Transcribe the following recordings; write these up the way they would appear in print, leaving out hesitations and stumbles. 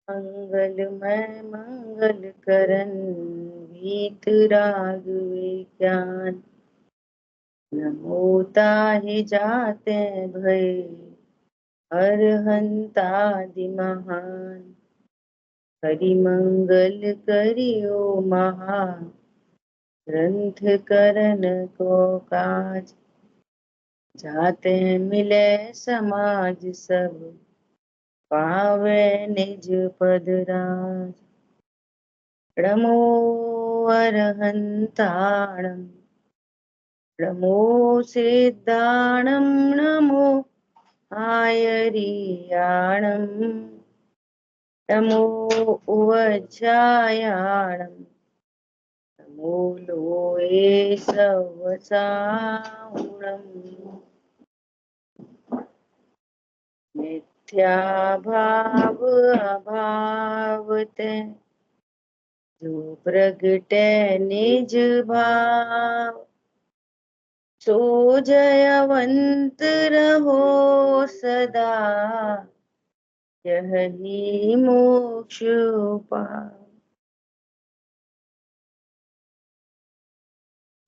मंगलमय मंगल करन वीत राग विज्ञान। नमो ताहि जाते भय अरहंतादि महान। हरि मंगल करियो महा ग्रंथ करन को काज। जाते मिले समाज सब पावे निज पद राज। नमो अरहंताणं नमो सिद्धाणं नमो आयरियाणं नमो उवज्जायाणं नमो लोये सवसाहुणम्। मिथ्या भाव अभावते जो प्रगटे निज भाव। सो जयवंत रहो सदा यही मोक्ष उपाय।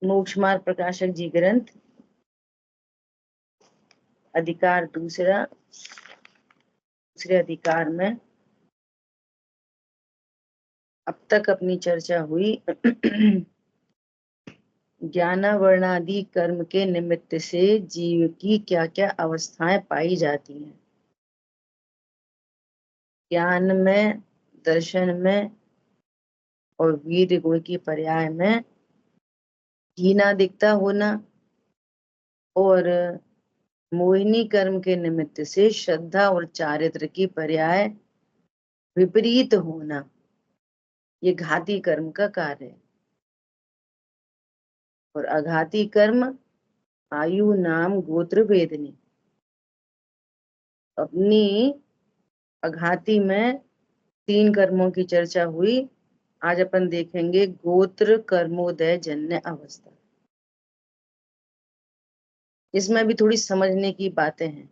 मोक्ष मार्ग प्रकाशक जी ग्रंथ अधिकार दूसरे अधिकार में अब तक अपनी चर्चा हुई ज्ञानावरणादि कर्म के निमित्त से जीव की क्या क्या अवस्थाएं पाई जाती हैं। ज्ञान में, दर्शन में और वीर गुण की पर्याय में हीना दिखता होना और मोहिनी कर्म के निमित्त से श्रद्धा और चारित्र की पर्याय विपरीत होना, ये घाती कर्म का कार्य है। और अघाती कर्म आयु नाम गोत्र वेदनी। अपनी अघाती में 3 कर्मों की चर्चा हुई। आज अपन देखेंगे गोत्र कर्मोदय जन्य अवस्था। इसमें भी थोड़ी समझने की बातें हैं।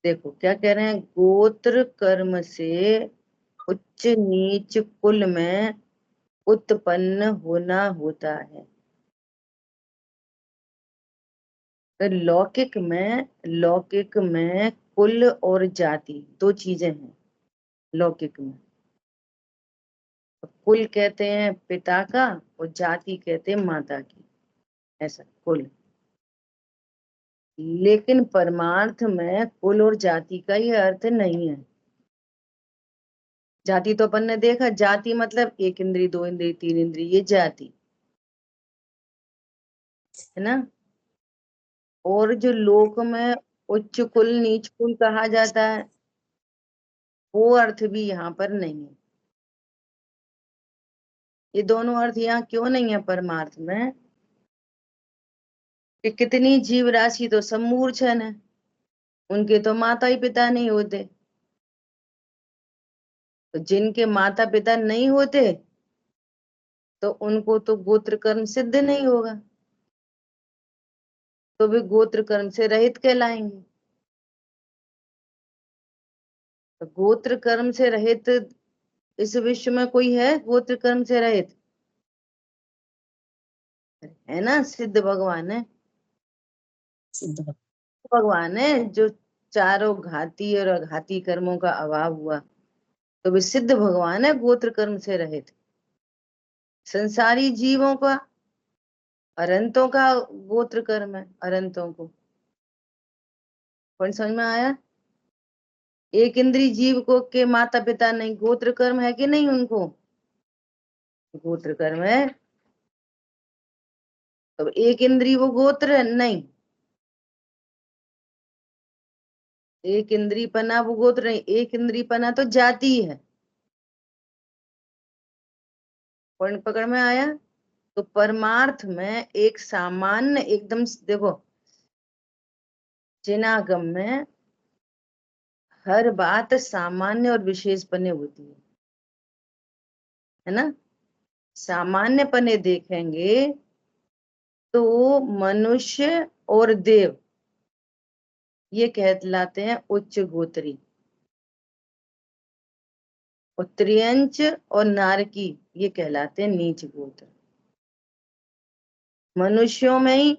देखो क्या कह रहे हैं, गोत्र कर्म से उच्च नीच कुल में उत्पन्न होना होता है। तो लौकिक में कुल और जाति 2 चीजें हैं। लौकिक में कुल कहते हैं पिता का और जाति कहते हैं माता की, ऐसा कुल। लेकिन परमार्थ में कुल और जाति का ये अर्थ नहीं है। जाति तो अपन ने देखा, जाति मतलब 1 इंद्री 2 इंद्री 3 इंद्री, ये जाति है ना। और जो लोक में उच्च कुल नीच कुल कहा जाता है, वो अर्थ भी यहाँ पर नहीं है। ये दोनों अर्थ यहाँ क्यों नहीं है परमार्थ में, कि कितनी जीव राशि तो सम्मूर्छन है, उनके तो माता ही पिता नहीं होते। तो जिनके माता पिता नहीं होते तो उनको तो गोत्र कर्म सिद्ध नहीं होगा, तो वे गोत्र कर्म से रहित कहलाएंगे। तो गोत्र कर्म से रहित इस विश्व में कोई है गोत्र कर्म से रहित? है ना, सिद्ध भगवान है। सिद्ध भगवान है जो चारों घाती और अघाती कर्मों का अभाव हुआ, तो वे सिद्ध भगवान है गोत्र कर्म से रहित। संसारी जीवों का, अरंतों का गोत्र कर्म है, अरंतों को। कौन समझ में आया? 1 इंद्री जीव को के माता पिता नहीं, गोत्र कर्म है कि नहीं उनको? गोत्र कर्म है। तो 1 इंद्री वो गोत्र है? नहीं। 1 इंद्री पना वो गोत्र नहीं, 1 इंद्री पना तो जाति है। पॉइंट पकड़ में आया? तो परमार्थ में एक सामान्य एकदम, देखो जिनागम में हर बात सामान्य और विशेष पने होती है ना। सामान्य पने देखेंगे तो मनुष्य और देव ये कहलाते हैं उच्च गोत्री। उत्तरीयंच और नारकी ये कहलाते हैं नीच गोत्र। मनुष्यों में ही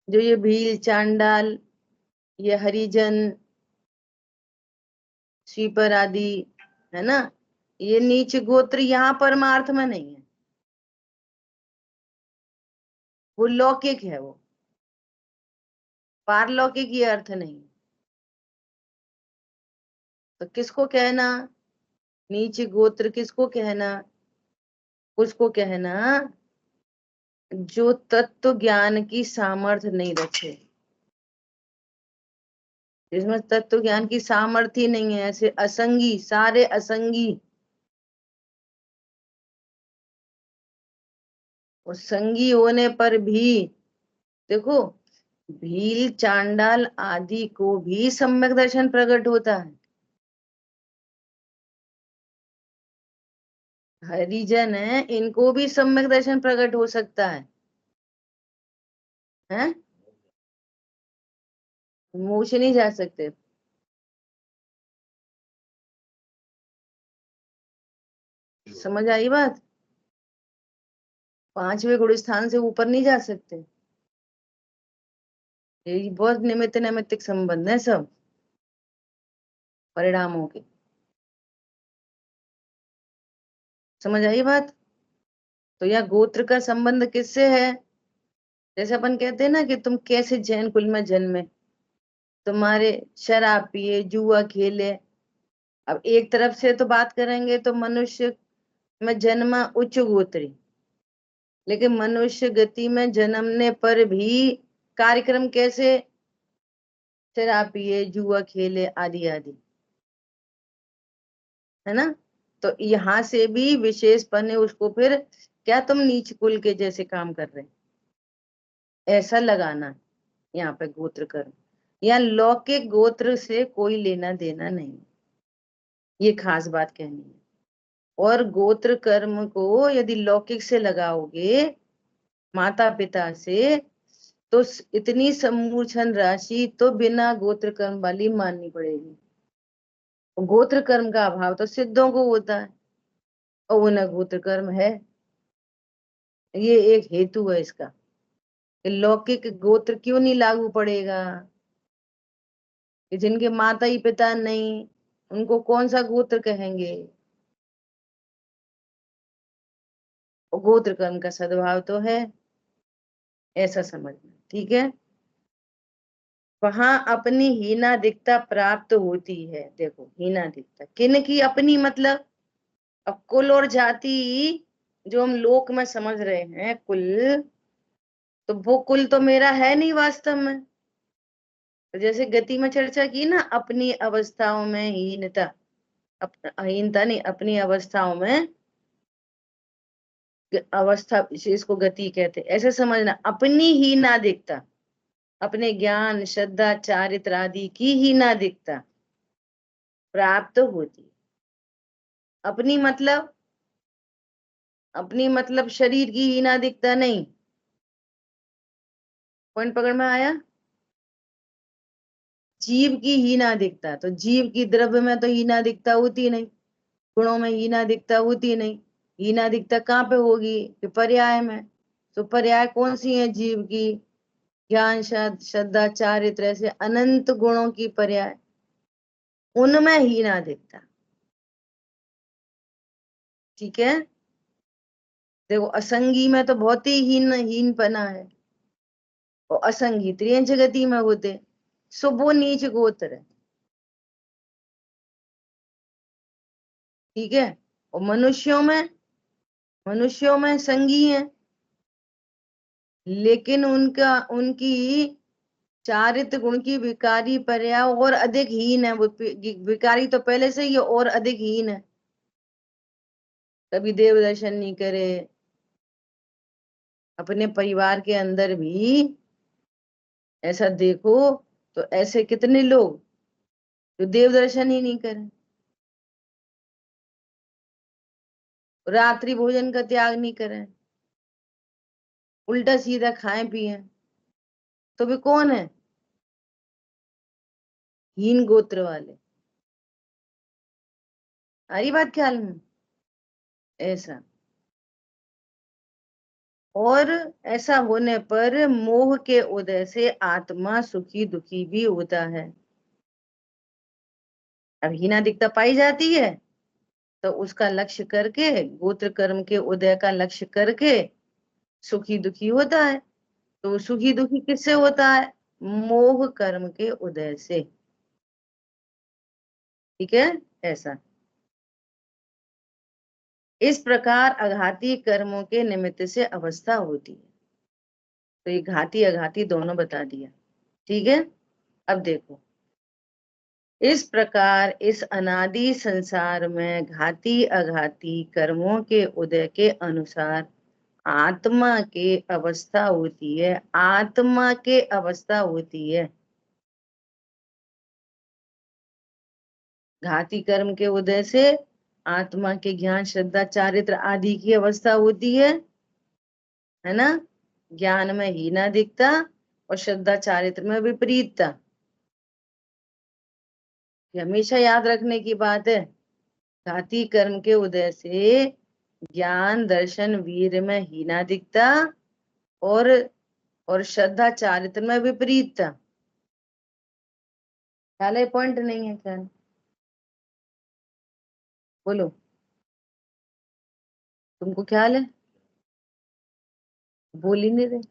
जो ये भील, चांडाल, ये हरिजन, स्वीपर आदि है ना, ये नीच गोत्र यहाँ परमार्थ में नहीं है, वो लौकिक है, वो पारलौकिक ये अर्थ नहीं। तो किसको कहना नीच गोत्र, किसको कहना? उसको कहना जो तत्व ज्ञान की सामर्थ्य नहीं रखे, जिसमें तत्व ज्ञान की सामर्थ्य नहीं है, ऐसे असंगी, सारे असंगी। और संगी होने पर भी देखो, भील, चांडाल आदि को भी सम्यक दर्शन प्रकट होता है। हरिजन है, इनको भी सम्यक दर्शन प्रकट हो सकता है? मुंह से नहीं जा सकते। समझ आई बात? पांचवें गुण स्थान से ऊपर नहीं जा सकते। ये बहुत निमित्त नैमित्तिक संबंध है सब परिणामों के। समझ आई बात? तो यह गोत्र का संबंध किससे है? जैसे अपन कहते हैं ना कि तुम कैसे जैन कुल में जन्मे, तुम्हारे शराब पिए, जुआ खेले। अब एक तरफ से तो बात करेंगे तो मनुष्य में जन्मा उच्च गोत्री, लेकिन मनुष्य गति में जन्मने पर भी कार्यक्रम कैसे, शराब पिए, जुआ खेले आदि आदि, है ना? तो यहाँ से भी विशेष पने उसको फिर क्या तुम नीच कुल के जैसे काम कर रहे हैं, ऐसा लगाना है यहाँ पे गोत्र कर्म। या लौकिक गोत्र से कोई लेना देना नहीं, ये खास बात कहनी है। और गोत्र कर्म को यदि लौकिक से लगाओगे, माता पिता से, तो इतनी समूर्छन राशि तो बिना गोत्र कर्म वाली माननी पड़ेगी। गोत्र कर्म का अभाव तो सिद्धों को होता है, और उन्हें गोत्र कर्म है। ये एक हेतु है इसका कि लौकिक गोत्र क्यों नहीं लागू पड़ेगा, कि जिनके माता ही पिता नहीं, उनको कौन सा गोत्र कहेंगे? और गोत्र कर्म का सद्भाव तो है, ऐसा समझना, ठीक है? वहां अपनी हीनादिकता प्राप्त होती है। देखो, हीनादिकता किन की अपनी, मतलब अब कुल और जाति जो हम लोक में समझ रहे हैं कुल, तो वो कुल तो मेरा है नहीं वास्तव में। तो जैसे गति में चर्चा की ना, अपनी अवस्थाओं में हीनता, हीनता नहीं, अपनी अवस्थाओं में, अवस्था विशेष को गति कहते, ऐसे समझना। अपनी हीनादिकता, अपने ज्ञान, श्रद्धा, चारित्र आदि की हीनादिकता प्राप्त होती। अपनी मतलब, अपनी मतलब शरीर की हीनादिकता नहीं। पॉइंट पकड़ में आया? जीव की हीनादिकता, तो जीव की द्रव्य में तो हीनादिकता होती नहीं, गुणों में हीनादिकता होती नहीं। हीनादिकता कहाँ पे होगी? कि पर्याय में। तो पर्याय कौन सी है जीव की? ज्ञान, श्रद्धा, चारित्र, ऐसे अनंत गुणों की पर्याय, उनमें हीनादिकता। ठीक है? देखो, असंगी में तो बहुत ही हीनपना है, और असंगी त्रियंच गति में होते, सो वो नीच गोत्र है। ठीक है? और मनुष्यों में संगी है, लेकिन उनका, उनकी चारित्र गुण की विकारी पर्याय और अधिक हीन है। वो विकारी तो पहले से ही और अधिक हीन है, कभी देव दर्शन नहीं करे। अपने परिवार के अंदर भी ऐसा देखो, तो ऐसे कितने लोग जो देव दर्शन ही नहीं करें, रात्रि भोजन का त्याग नहीं करें, उल्टा सीधा खाएं पिए, तो वे कौन है? हीन गोत्र वाले। आ रही बात ख्याल में? ऐसा। और ऐसा होने पर मोह के उदय से आत्मा सुखी दुखी भी होता है। अब हीनादिकता पाई जाती है तो उसका लक्ष्य करके, गोत्र कर्म के उदय का लक्ष्य करके सुखी दुखी होता है। तो सुखी दुखी किससे होता है? मोह कर्म के उदय से। ठीक है, ऐसा। इस प्रकार अघाती कर्मों के निमित्त से अवस्था होती है। तो ये घाती अघाती दोनों बता दिया। ठीक है, अब देखो, इस प्रकार इस अनादि संसार में घाती अघाती कर्मों के उदय के अनुसार आत्मा के अवस्था होती है। आत्मा के अवस्था होती है। घाती कर्म के उदय से आत्मा के ज्ञान श्रद्धा चारित्र आदि की अवस्था होती है ना। ज्ञान में हीना दिखता और श्रद्धा चारित्र में विपरीतता। ये हमेशा याद रखने की बात है। घाती कर्म के उदय से ज्ञान दर्शन वीर में हीना दिखता और श्रद्धा चारित्र में विपरीतता। ख्याल है? पॉइंट नहीं है ख्याल? बोलो, तुमको ख्याल है? बोल ही नहीं रहे।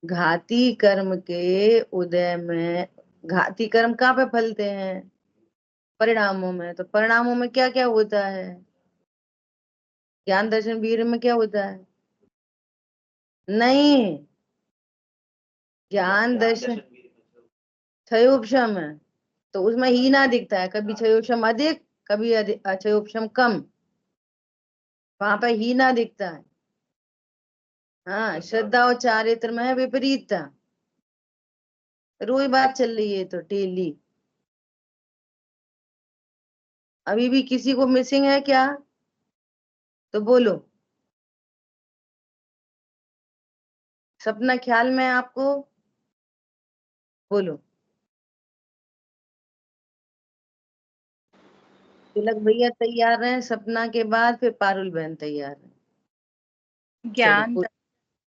घाती कर्म के उदय में, घाती कर्म कहाँ पे फलते हैं? परिणामों में। तो परिणामों में क्या क्या होता है? ज्ञान दर्शन वीर में क्या होता है? नहीं, ज्ञान दर्शन क्षयोपशम है। तो उसमें हीना दिखता है, कभी क्षयोपशम अधिक, कभी क्षयोपशम कम। वहां पर हीना दिखता है। हाँ, श्रद्धा और चारित्र में है विपरीतता। रोज बात चल रही है तो डेली। अभी भी किसी को मिसिंग है क्या? तो बोलो। सपना ख्याल में है आपको? बोलो। तिलक भैया तैयार हैं, सपना के बाद फिर पारुल बहन तैयार है। चलो ज्ञान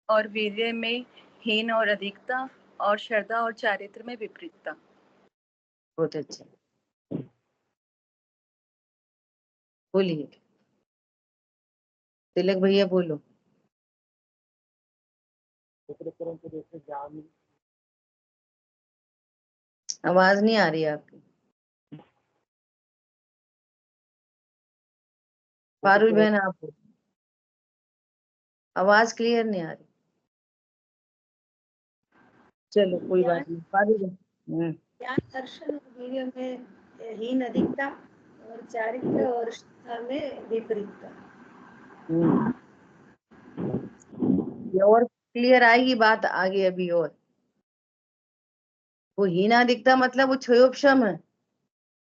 और वीर्य में हीन और अधिकता, और श्रद्धा और चारित्र में विपरीतता। बहुत अच्छा, बोलिए तिलक भैया, बोलो। आवाज नहीं आ रही है आपकी। पारुल बहन आप बोलो। आवाज क्लियर नहीं आ रही। चलो कोई बात नहीं, पारुल बहन। ज्ञान दर्शन और वीर्य में हीन अधिकता और चारित्र और श्रद्धा में विपरीतता। ये और क्लियर आएगी बात आगे अभी। और वो हीना दिखता मतलब वो क्षयोपशम है,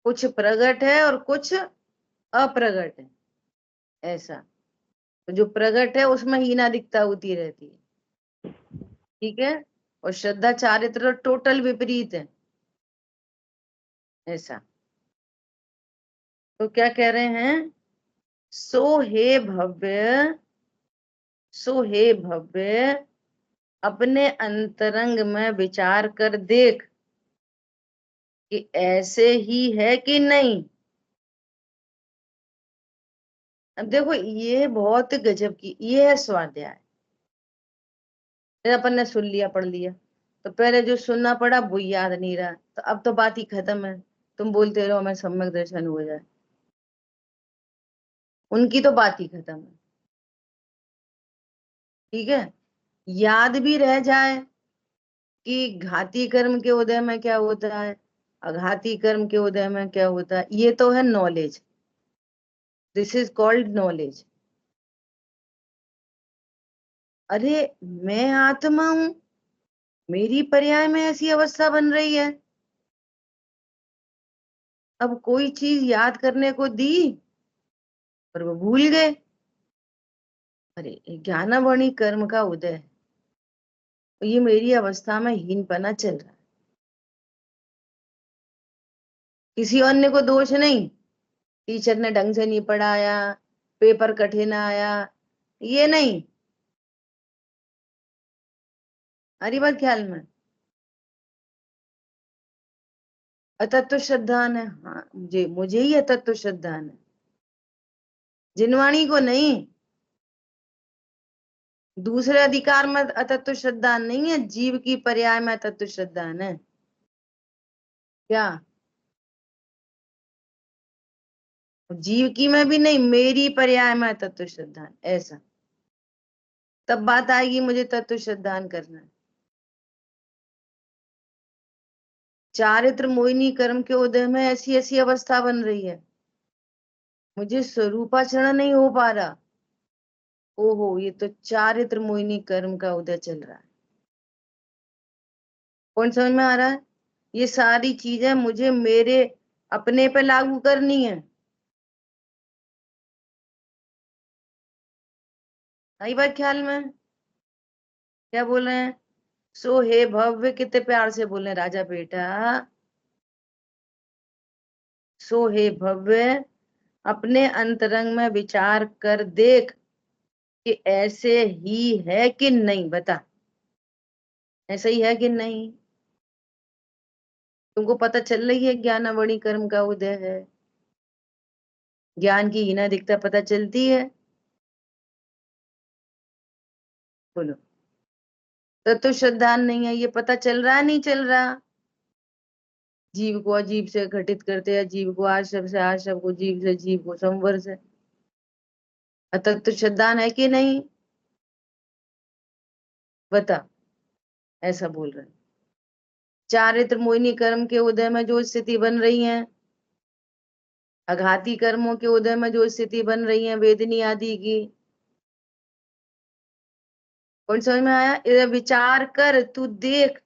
कुछ प्रकट है और कुछ अप्रगट है। ऐसा। तो जो प्रकट है उसमें हीना दिखता होती रहती है। ठीक है। और श्रद्धा चारित्र टोटल विपरीत है। ऐसा। तो क्या कह रहे हैं? सो हे भव्य, सो हे भव्य, अपने अंतरंग में विचार कर देख कि ऐसे ही है कि नहीं। अब देखो, ये बहुत गजब की ये है स्वाध्याय। फिर अपन ने सुन लिया, पढ़ लिया, तो पहले जो सुनना पड़ा वो याद नहीं रहा, तो अब तो बात ही खत्म है। तुम बोलते रहो हमें सम्यक दर्शन हो जाए, उनकी तो बात ही खत्म है। ठीक है। याद भी रह जाए कि घाती कर्म के उदय में क्या होता है, अघाती कर्म के उदय में क्या होता है, ये तो है knowledge. This is called knowledge. अरे, मैं आत्मा हूं, मेरी पर्याय में ऐसी अवस्था बन रही है। अब कोई चीज याद करने को दी पर वो भूल गए। अरे, ज्ञानावणी कर्म का उदय है, तो ये मेरी अवस्था में हीनपना चल रहा है। किसी अन्य को दोष नहीं, टीचर ने ढंग से नहीं पढ़ाया, पेपर कठिन आया, ये नहीं। हरी बात ख्याल में। अतत्व श्रद्धान है, हाँ मुझे ही अतत्व श्रद्धान है, जिनवाणी को नहीं। दूसरे अधिकार में अतत्व श्रद्धान नहीं है, जीव की पर्याय में अतत्व श्रद्धान है। क्या जीव की में भी नहीं, मेरी पर्याय में तत्व श्रद्धान, ऐसा तब बात आएगी मुझे तत्व श्रद्धान करना है। चारित्र मोहिनी कर्म के उदय में ऐसी ऐसी अवस्था बन रही है, मुझे स्वरूपाचरण नहीं हो पा रहा। ओहो, ये तो चारित्र मोहिनी कर्म का उदय चल रहा है। कौन समझ में आ रहा है? ये सारी चीजें मुझे मेरे अपने पे लागू करनी है। आई बात ख्याल में? क्या बोल रहे हैं? सो हे भव्य, कितने प्यार से बोल रहे हैं राजा बेटा। सो हे भव्य, अपने अंतरंग में विचार कर देख कि ऐसे ही है कि नहीं। बता, ऐसा ही है कि नहीं? तुमको पता चल रही है ज्ञानावणी कर्म का उदय है, ज्ञान की हीना दिखता पता चलती है? बोलो। तो श्रद्धान नहीं है, ये पता चल रहा नहीं चल रहा? जीव को अजीव से घटित करते हैं, जीव को आश्रम से, आश्रम को जीव से, जीव को संवर से। अतत्व श्रद्धान है कि नहीं? बता, ऐसा बोल रहे हैं। चारित्र मोहिनी कर्म के उदय में जो स्थिति बन रही है, अघाती कर्मों के उदय में जो स्थिति बन रही है वेदनी आदि की, कौन समझ में आया? इधर विचार कर, तू देख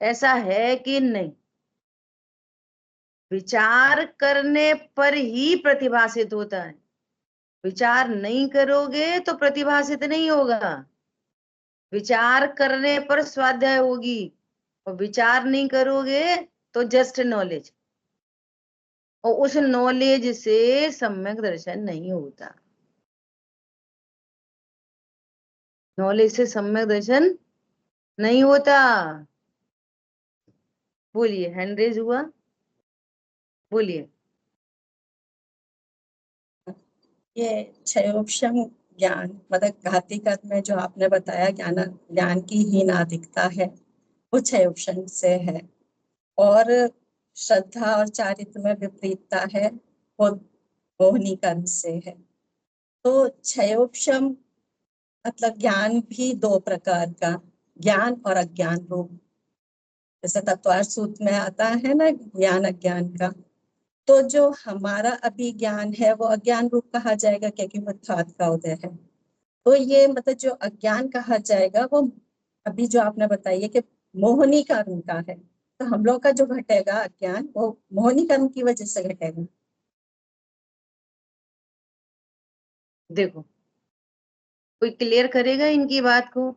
ऐसा है कि नहीं। विचार करने पर ही प्रतिभासित होता है, विचार नहीं करोगे तो प्रतिभासित नहीं होगा। विचार करने पर स्वाध्याय होगी, और विचार नहीं करोगे तो जस्ट नॉलेज, और उस नॉलेज से सम्यक दर्शन नहीं होता। नॉलेज से सम्यक दर्शन नहीं होता। बोलिए, हैंड रेज हुआ, बोलिए। ये क्षयोपशम ज्ञान मतलब घाती कर्म में जो आपने बताया ज्ञान की हीनाधिकता है, वो क्षयोपशम से है। और श्रद्धा और चारित्र में विपरीतता है, वो मोहिनी कर्म से है। तो क्षयोपशम मतलब ज्ञान भी दो प्रकार का, ज्ञान और अज्ञान रूप। जैसे तत्वार्थ सूत्र में आता है ना ज्ञान अज्ञान का, तो जो हमारा अभी ज्ञान है वो अज्ञान रूप कहा जाएगा क्योंकि मिथ्यात्व का उदय है। तो ये मतलब जो अज्ञान कहा जाएगा वो अभी जो आपने बताइए कि मोहिनी कर्म का है, तो हम लोग का जो घटेगा अज्ञान वो मोहिनी कर्म की वजह से घटेगा। देखो, कोई क्लियर करेगा इनकी बात को?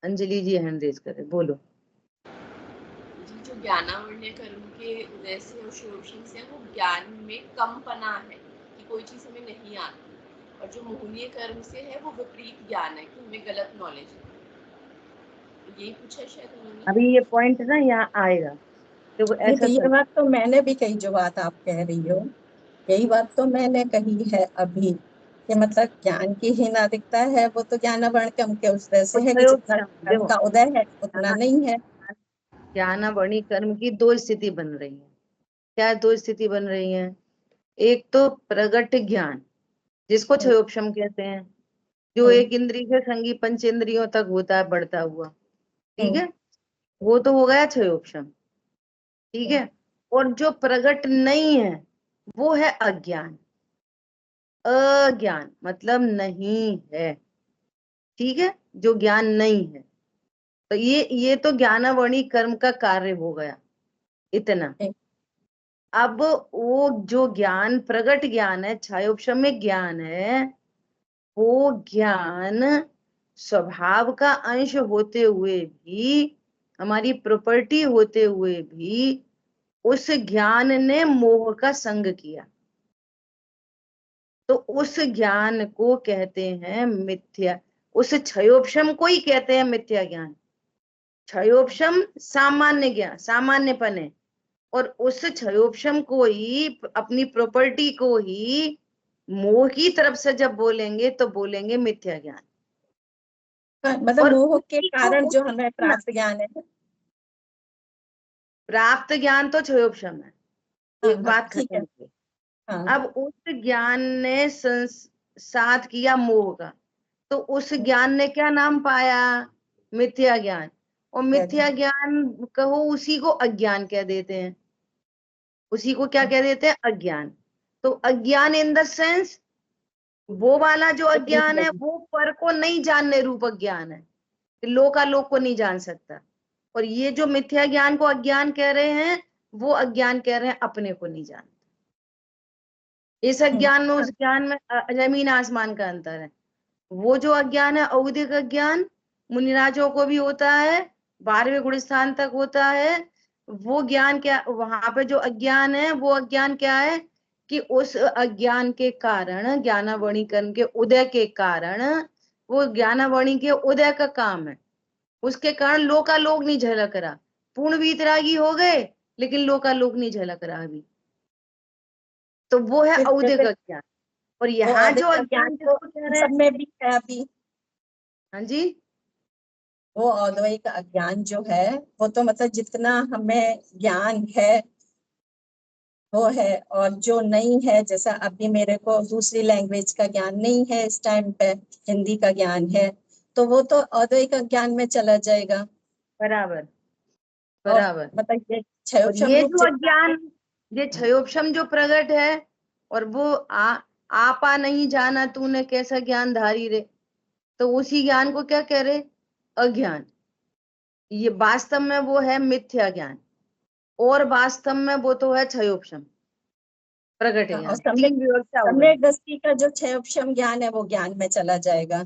अंजलि जी हैंड रेज करे, बोलो। जी, जो ज्ञानावण्य कर्म के उदय से और क्षयोपशम से वो ज्ञान में कमपना है कि कोई चीज हमें नहीं आती, और जो मोहनीय कर्म से है वो विपरीत ज्ञान है कि हमें गलत नॉलेज है। यही पूछा शायद उन्होंने। अभी ये पॉइंट ना यहाँ आएगा, तो नहीं, ऐसा तो ये बात तो मैंने भी कही, जो बात आप कह रही हो यही बात तो मैंने कही है अभी कि मतलब ज्ञान की हीनाधिकता है, वो तो ज्ञानावर्ण कर्म के उस तरह से है कि जितना कर्म का उदय है उतना नहीं है। ज्ञानावणी कर्म की दो स्थिति बन रही है। क्या दो स्थिति बन रही है? एक तो प्रगट ज्ञान, जिसको क्षयोपशम कहते हैं, जो एक इंद्रिय से संगी पंचेंद्रियों तक होता है बढ़ता हुआ, ठीक है, वो तो हो गया क्षयोपशम, ठीक है। और जो प्रगट नहीं है वो है अज्ञान। अज्ञान मतलब नहीं है, ठीक है, जो ज्ञान नहीं है। तो ये तो ज्ञानावणी कर्म का कार्य हो गया इतना। अब वो जो ज्ञान प्रगट ज्ञान है, छायोपशम्य ज्ञान है, वो ज्ञान स्वभाव का अंश होते हुए भी हमारी प्रॉपर्टी होते हुए भी उस ज्ञान ने मोह का संग किया, तो उस ज्ञान को कहते हैं मिथ्या। उस क्षयोपशम को ही कहते हैं मिथ्या ज्ञान। क्षयोपशम सामान्य ज्ञान, सामान्यपन है, और उस क्षयोपशम को ही, अपनी प्रॉपर्टी को ही मोह की तरफ से जब बोलेंगे तो बोलेंगे मिथ्या ज्ञान। मतलब और मोह के उसी को कारण जो हमें प्राप्त ज्ञान है। प्राप्त ज्ञान तो क्षयोपशम है, हाँ एक हाँ बात ठीक है। खत्म की। हाँ अब उस ज्ञान ने साथ किया मोह का, तो उस ज्ञान ने क्या नाम पाया? मिथ्या ज्ञान। और मिथ्या ज्ञान कहो, उसी को अज्ञान कह देते हैं। उसी को क्या कह देते हैं? अज्ञान। तो अज्ञान इन द सेंस, वो वाला जो अज्ञान है वो पर को नहीं जानने रूप अज्ञान है, लोकालोक को नहीं जान सकता। और ये जो मिथ्या ज्ञान को अज्ञान कह रहे हैं, वो अज्ञान कह रहे हैं अपने को नहीं जानता। इस अज्ञान में, उस ज्ञान में जमीन आसमान का अंतर है। वो जो अज्ञान है औदिक अज्ञान, मुनिराजों को भी होता है, 12वें गुण स्थान तक होता है। वो ज्ञान क्या, वहां पे जो अज्ञान है वो अज्ञान क्या है कि उस अज्ञान के कारण, ज्ञानावणीकरण के उदय के कारण, वो ज्ञानावणी के उदय का काम है, उसके कारण लोकालोक नहीं झलक रहा। पूर्ण वीतरागी हो गए लेकिन लोकालोक नहीं झलक रहा अभी, तो वो है औदिक अज्ञान। और वो यहाँ जो अधिक ज्ञान अज्ञान तो जिसको कह इन रहे हैं, सब में भी है अभी। हाँ जी, वो अद्वैत अज्ञान जो है वो तो मतलब जितना हमें ज्ञान है वो है, और जो नहीं है, जैसा अभी मेरे को दूसरी लैंग्वेज का ज्ञान नहीं है इस टाइम पे, हिंदी का ज्ञान है, तो वो तो अद्वैत ज्ञान में चला जाएगा। बराबर और बराबर। मतलब ये और क्षयोपशम ये रूप जो जितना है। अज्ञान, ये क्षयोपशम जो प्रकट है, और वो आपा नहीं जाना तूने कैसा ज्ञान धारी रे, तो उसी ज्ञान को क्या कह रहे? अज्ञान। ये वास्तव में वो है मिथ्या ज्ञान, और वास्तव में वो तो है क्षयोपशम प्रकट और ज्ञान। तीन विवक्षा हो गई। सम्यक दृष्टि का जो क्षयोपशम ज्ञान है वो ज्ञान में चला जाएगा।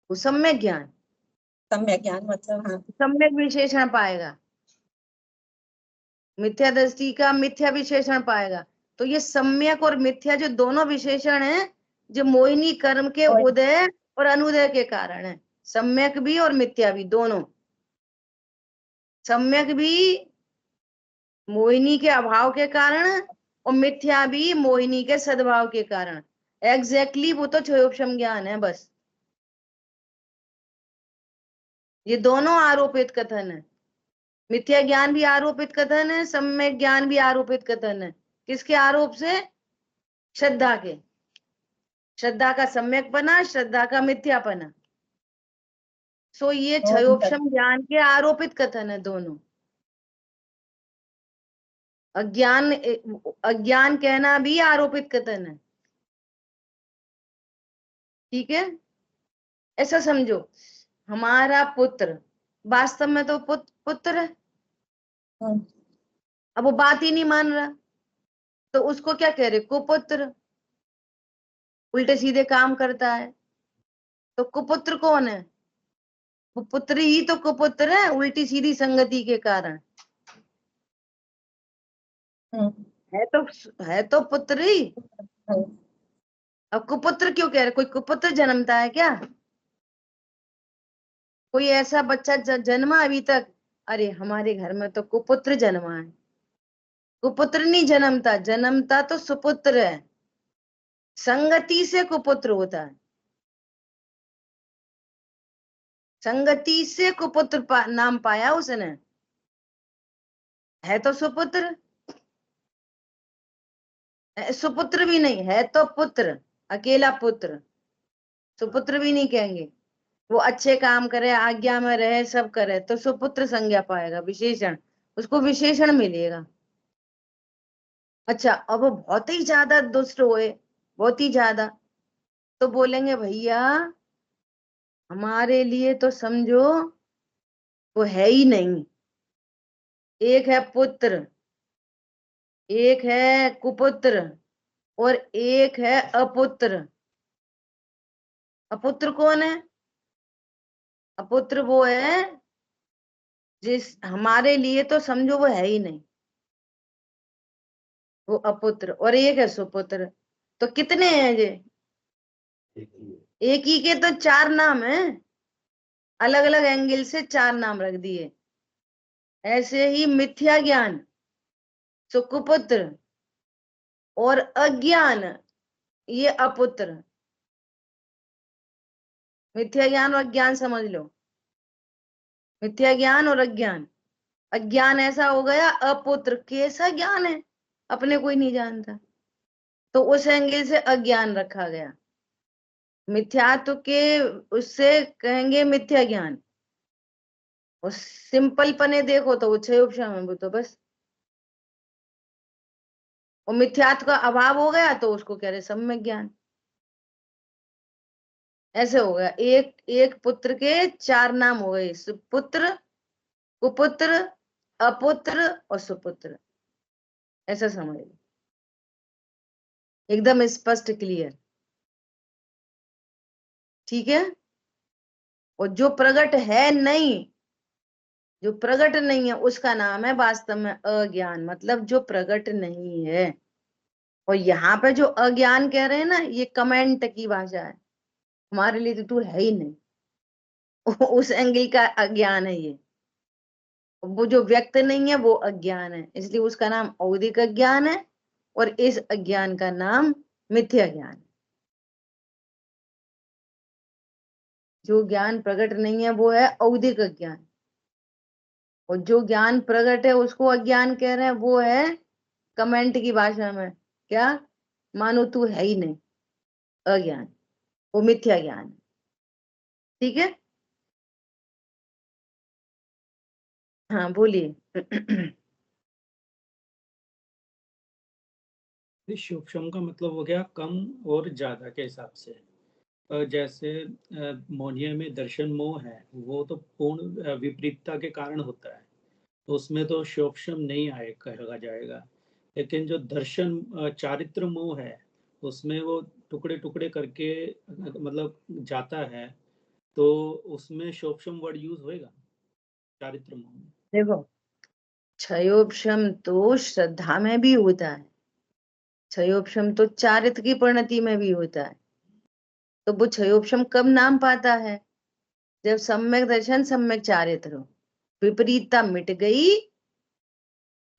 वो सम्यक ज्ञान, सम्यक ज्ञान मतलब हाँ। सम्यक विशेषण पाएगा, मिथ्या दृष्टि का मिथ्या विशेषण पाएगा। तो ये सम्यक और मिथ्या जो दोनों विशेषण हैं, जो मोहिनी कर्म के और उदय और अनुदय के कारण है। सम्यक भी और मिथ्या भी दोनों। सम्यक भी मोहिनी के अभाव के कारण, और मिथ्या भी मोहिनी के सद्भाव के कारण। एग्जैक्टली वो तो क्षयोपशम ज्ञान है बस। ये दोनों आरोपित कथन है। मिथ्या ज्ञान भी आरोपित कथन है, सम्यक ज्ञान भी आरोपित कथन है। किसके आरोप से? श्रद्धा के। श्रद्धा का सम्यक बना, श्रद्धा का मिथ्या बना। सो ये क्षयोपशम ज्ञान के आरोपित कथन है दोनों। अज्ञान, अज्ञान कहना भी आरोपित कथन है। ठीक है, ऐसा समझो, हमारा पुत्र वास्तव में तो पुत्र है, अब वो बात ही नहीं मान रहा, तो उसको क्या कह रहे? कुपुत्र, उल्टे सीधे काम करता है। तो कुपुत्र कौन है? वो पुत्र ही तो कुपुत्र है, उल्टी सीधी संगति के कारण। है तो पुत्र ही। अब कुपुत्र क्यों कह रहे? कोई कुपुत्र जन्मता है क्या? कोई ऐसा बच्चा जन्मा अभी तक? अरे हमारे घर में तो कुपुत्र जन्मा है। कुपुत्र नहीं जन्मता, जन्मता तो सुपुत्र है। संगति से कुपुत्र होता है, संगति से कुपुत्र नाम पाया उसने। है तो सुपुत्र, सुपुत्र भी नहीं है तो पुत्र, अकेला पुत्र। सुपुत्र भी नहीं कहेंगे। वो अच्छे काम करे, आज्ञा में रहे, सब करे, तो सुपुत्र संज्ञा पाएगा, विशेषण, उसको विशेषण मिलेगा। अच्छा, अब वो बहुत ही ज्यादा दुष्ट हुए, बहुत ही ज्यादा, तो बोलेंगे भैया हमारे लिए तो समझो वो है ही नहीं। एक है पुत्र, एक है कुपुत्र, और एक है अपुत्र। अपुत्र कौन है? अपुत्र वो है जिस हमारे लिए तो समझो वो है ही नहीं, वो अपुत्र, और एक है सुपुत्र। तो कितने हैं ये? एक ही के तो चार नाम हैं, अलग अलग एंगल से चार नाम रख दिए। ऐसे ही मिथ्या ज्ञान, सुकुपुत्र, और अज्ञान ये अपुत्र। मिथ्या ज्ञान और अज्ञान समझ लो, मिथ्या ज्ञान और अज्ञान। अज्ञान ऐसा हो गया अपुत्र, कैसा ज्ञान है अपने कोई नहीं जानता, तो उस एंगल से अज्ञान रखा गया। मिथ्यात्व के उससे कहेंगे मिथ्या ज्ञान, और सिंपल पने देखो तो वो छह उपशम है, वो तो बस। और मिथ्यात्व का अभाव हो गया तो उसको कह रहे सम्यक ज्ञान। ऐसे हो गया, एक एक पुत्र के चार नाम हो गए, सुपुत्र, कुपुत्र, अपुत्र और सुपुत्र। ऐसा समझ लो, एकदम स्पष्ट क्लियर। ठीक है। और जो प्रकट है नहीं, जो प्रकट नहीं है उसका नाम है वास्तव में अज्ञान, मतलब जो प्रकट नहीं है। और यहाँ पे जो अज्ञान कह रहे हैं ना, ये कमेंट की भाषा है, हमारे लिए तो तू है ही नहीं, उस एंगल का अज्ञान है ये। वो जो व्यक्त नहीं है वो अज्ञान है, इसलिए उसका नाम औदिक अज्ञान है, और इस अज्ञान का नाम मिथ्या ज्ञान है। जो ज्ञान प्रकट नहीं है वो है औदिक अज्ञान, और जो ज्ञान प्रकट है उसको अज्ञान कह रहे हैं, वो है कमेंट की भाषा में क्या, मानो तू है ही नहीं, अज्ञान, वो मिथ्या ज्ञान है। ठीक है। हाँ बोलिए। सूक्ष्म का मतलब हो गया कम और ज्यादा के हिसाब से। जैसे मोहनीय में दर्शन मोह है, वो तो पूर्ण विपरीतता के कारण होता है, तो उसमें तो सूक्ष्म नहीं आए कहा जाएगा। लेकिन जो दर्शन चारित्र मोह है, उसमें वो टुकड़े टुकड़े करके मतलब जाता है, तो उसमें सूक्ष्म वर्ड यूज होएगा चारित्र मोह में। देखो, क्षयोपशम तो श्रद्धा में भी होता है, क्षयोपशम तो चारित्र की परिणति में भी होता है। तो वो क्षयोपशम कब नाम पाता है? जब सम्यक दर्शन सम्यक चारित्र हो, विपरीतता मिट गई,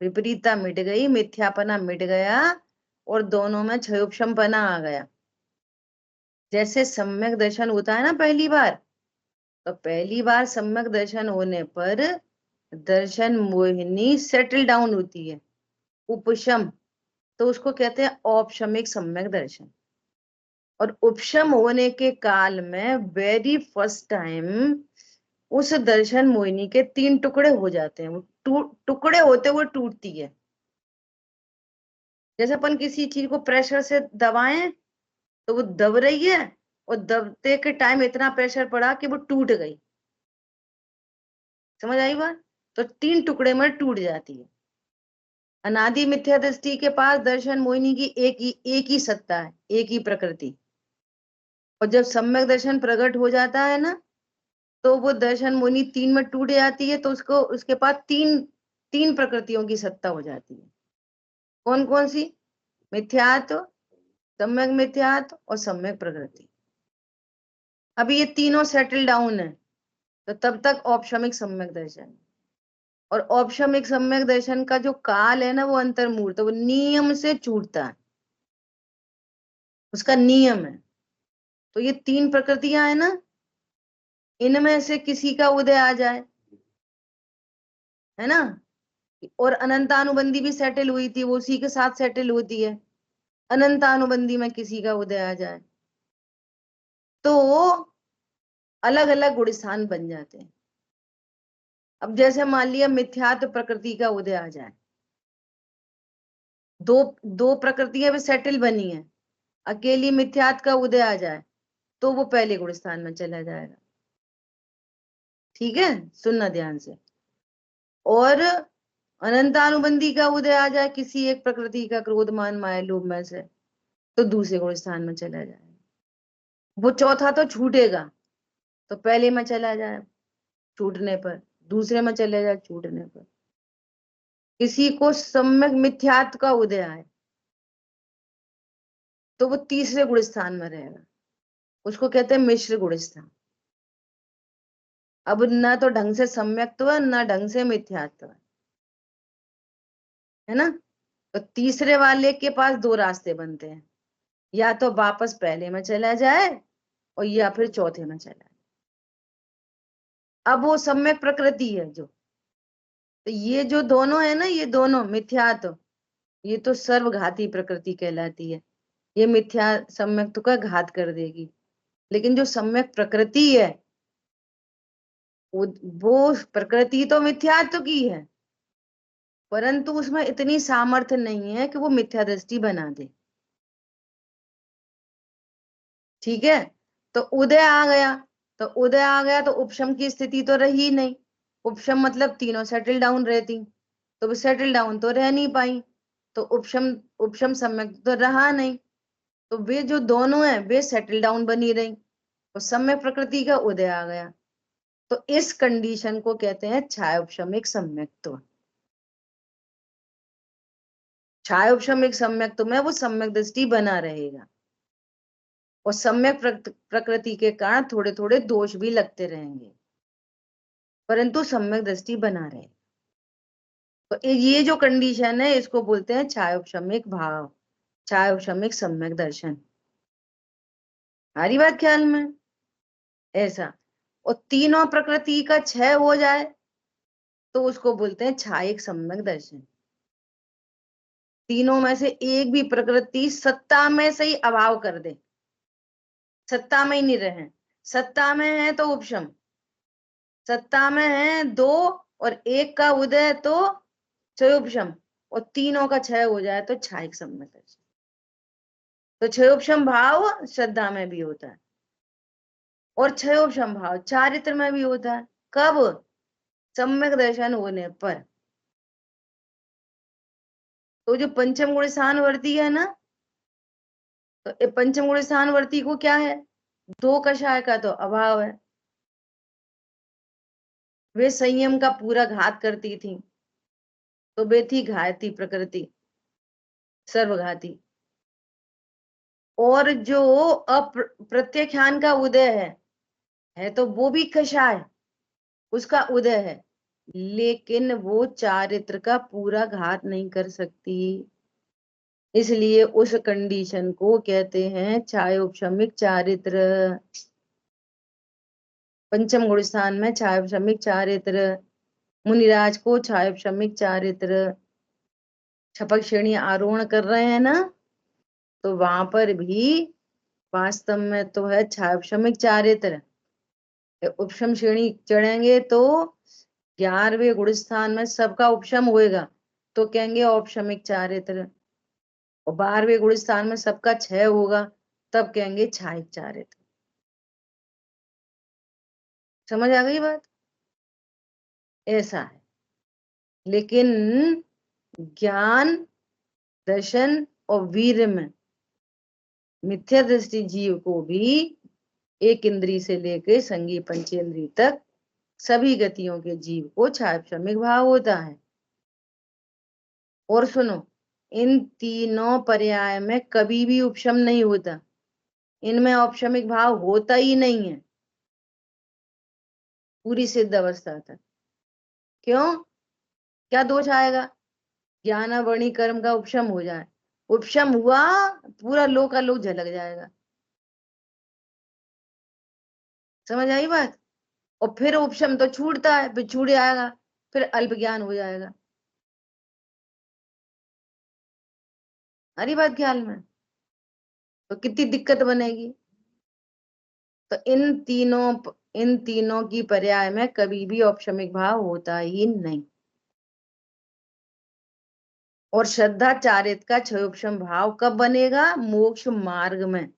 विपरीतता मिट गई, मिथ्यापना मिट गया, और दोनों में क्षयोपशम पना आ गया। जैसे सम्यक दर्शन होता है ना पहली बार, तो पहली बार सम्यक दर्शन होने पर दर्शन मोहिनी सेटल डाउन होती है, उपशम, तो उसको कहते हैं औपशमिक सम्यक दर्शन। और उपशम होने के काल में वेरी फर्स्ट टाइम उस दर्शन मोहिनी के तीन टुकड़े हो जाते हैं, वो टुकड़े होते हुए टूटती है। जैसे अपन किसी चीज को प्रेशर से दबाएं तो वो दब रही है, और दबते के टाइम इतना प्रेशर पड़ा कि वो टूट गई। समझ आई बात? तो तीन टुकड़े में टूट जाती है। अनादि मिथ्या दृष्टि के पास दर्शन मोहिनी की एक ही सत्ता है, एक ही प्रकृति। और जब सम्यक दर्शन प्रकट हो जाता है ना, तो वो दर्शन मोहिनी तीन में टूट जाती है, तो उसको उसके पास तीन तीन प्रकृतियों की सत्ता हो जाती है। कौन कौन सी? मिथ्यात्व, सम्यक मिथ्यात्व और सम्यक प्रकृति। अभी ये तीनों सेटल डाउन है, तो तब तक औपशमिक सम्यक दर्शन। और औपशमिक सम्यक दर्शन का जो काल है ना, वो अंतर्मूर्त, वो नियम से छूटता है, उसका नियम है। तो ये तीन प्रकृतियां है ना, इनमें से किसी का उदय आ जाए, है ना, और अनंतानुबंधी भी सेटल हुई थी, वो उसी के साथ सेटल होती है, अनंतानुबंधी में किसी का उदय आ जाए, तो अलग अलग गुण स्थान बन जाते हैं। अब जैसे मान लिया मिथ्यात्व प्रकृति का उदय आ जाए, दो दो प्रकृतियां भी सेटल बनी है, अकेली मिथ्यात्व का उदय आ जाए, तो वो पहले गुण स्थान में चला जाएगा। ठीक है, सुनना ध्यान से। और अनंतानुबंधी का उदय आ जाए किसी एक प्रकृति का, क्रोध मान माया लोभ में से, तो दूसरे गुण स्थान में चला जाएगा। वो चौथा तो छूटेगा, तो पहले में चला जाए छूटने पर, दूसरे में चले जाए छूटने पर। किसी को सम्यक मिथ्यात्व का उदय आए तो वो तीसरे गुण स्थान में रहेगा, उसको कहते हैं मिश्र गुण स्थान। अब ना तो ढंग से सम्यक्त्व है ना ढंग से मिथ्यात्व है ना। तो तीसरे वाले के पास दो रास्ते बनते हैं, या तो वापस पहले में चला जाए और या फिर चौथे में चला जाए। अब वो सम्यक प्रकृति है जो, तो ये जो दोनों है ना, ये दोनों मिथ्यात्व, ये तो सर्वघाती प्रकृति कहलाती है। ये मिथ्या सम्यक का घात कर देगी। लेकिन जो सम्यक प्रकृति है वो प्रकृति तो मिथ्यात्व की है, परंतु उसमें इतनी सामर्थ्य नहीं है कि वो मिथ्या दृष्टि बना दे। ठीक है, तो उदय आ गया, तो उदय आ गया तो उपशम की स्थिति तो रही नहीं। उपशम मतलब तीनों सेटल डाउन रहती, तो सेटल डाउन तो रह नहीं पाई, तो उपशम उपशम सम्यक तो रहा नहीं। तो वे जो दोनों हैं वे सेटल डाउन बनी रही और सम्यक प्रकृति का उदय आ गया। तो इस कंडीशन को कहते हैं छाया उपशमिक सम्यक्त्व। छाया उपशमिक सम्यक्त्व में वो सम्यक दृष्टि बना रहेगा और सम्यक प्रकृति के कारण थोड़े थोड़े दोष भी लगते रहेंगे, परंतु सम्यक दृष्टि बना रहे। तो ये जो कंडीशन है इसको बोलते हैं छायोपशमिक भाव, छायोपशमिक सम्यक दर्शन। हमारी बात ख्याल में ऐसा। और तीनों प्रकृति का क्षय हो जाए तो उसको बोलते हैं छायिक सम्यक दर्शन। तीनों में से एक भी प्रकृति सत्ता में से ही अभाव कर दे, सत्ता में ही नहीं रहे। सत्ता में है तो उपशम, सत्ता में है दो और एक का उदय तो क्षयोपशम, और तीनों का क्षय हो जाए तो छायिक सम्यक दर्शन। तो क्षयोपशम भाव श्रद्धा में भी होता है और क्षयोपशम भाव चारित्र में भी होता है। कब? सम्यक दर्शन होने पर। तो जो पंचम गुण स्थानवर्ती है ना, तो पंचम गुण स्थानवर्ती को क्या है, दो कषाय का तो अभाव है। वे संयम का पूरा घात करती थी, तो वे थी घाती प्रकृति, सर्वघाती। और जो अप्रत्याख्यान का उदय है तो वो भी कषाय, उसका उदय है, लेकिन वो चारित्र का पूरा घात नहीं कर सकती। इसलिए उस कंडीशन को कहते हैं छायोपशमिक चारित्र। पंचम गुण स्थान में छायोपशमिक चारित्र, मुनिराज को छायोपशमिक चारित्र। छपक श्रेणी आरोहण कर रहे हैं ना, तो वहां पर भी वास्तव में तो है छायोपशमिक चारित्र। उपशम श्रेणी चढ़ेंगे तो 11वें गुण स्थान में सबका उपशम होएगा तो कहेंगे औपशमिक चारित्र, और 12वें गुण स्थान में सबका क्षय होगा तब कहेंगे छायिक चारित्र। समझ आ गई बात? ऐसा है। लेकिन ज्ञान, दर्शन और वीर में मिथ्या दृष्टि जीव को भी एक इंद्री से लेकर संगी पंचेंद्री तक सभी गतियों के जीव को छायोपशमिक भाव होता है। और सुनो, इन तीनों पर्याय में कभी भी उपशम नहीं होता, इनमें औपशमिक भाव होता ही नहीं है पूरी सिद्ध अवस्था तक। क्यों? क्या दोष आएगा? ज्ञानावरणी कर्म का उपशम हो जाए, उपशम हुआ पूरा लोक का लोक झलक जाएगा। समझ आई बात? और फिर उपशम तो छूटता है, फिर छूट जाएगा, फिर अल्प ज्ञान हो जाएगा। हरी बात ख्याल में? तो कितनी दिक्कत बनेगी। तो इन तीनों की पर्याय में कभी भी औपशमिक भाव होता ही नहीं। और श्रद्धा चारित्र का क्षयोपशम भाव कब बनेगा? मोक्ष मार्ग में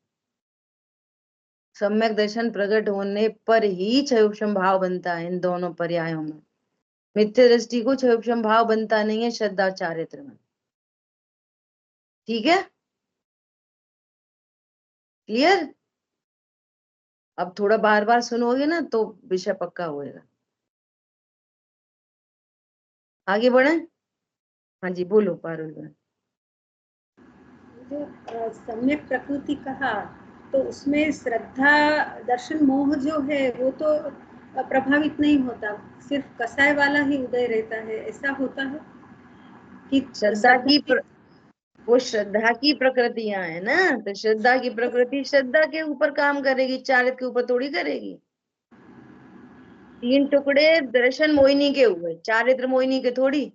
सम्यक दर्शन प्रकट होने पर ही क्षयोपशम भाव बनता है। इन दोनों पर्यायों में मिथ्या दृष्टि को क्षयोपशम भाव बनता नहीं है श्रद्धा चारित्र में। ठीक है, क्लियर? अब थोड़ा बार बार सुनोगे ना तो विषय पक्का होएगा। आगे बढ़े। हाँ जी बोलो पारुल बहन। जो सम्यक प्रकृति कहा, तो उसमें श्रद्धा दर्शन मोह जो है वो तो प्रभावित नहीं होता, सिर्फ कसाय वाला ही उदय रहता है, ऐसा होता है कि श्रद्धा की वो श्रद्धा की प्रकृतियां है ना, तो श्रद्धा की प्रकृति श्रद्धा के ऊपर काम करेगी, चारित्र के ऊपर थोड़ी करेगी। 3 टुकड़े दर्शन मोहिनी के हुए, चारित्र मोहिनी के थोड़ी।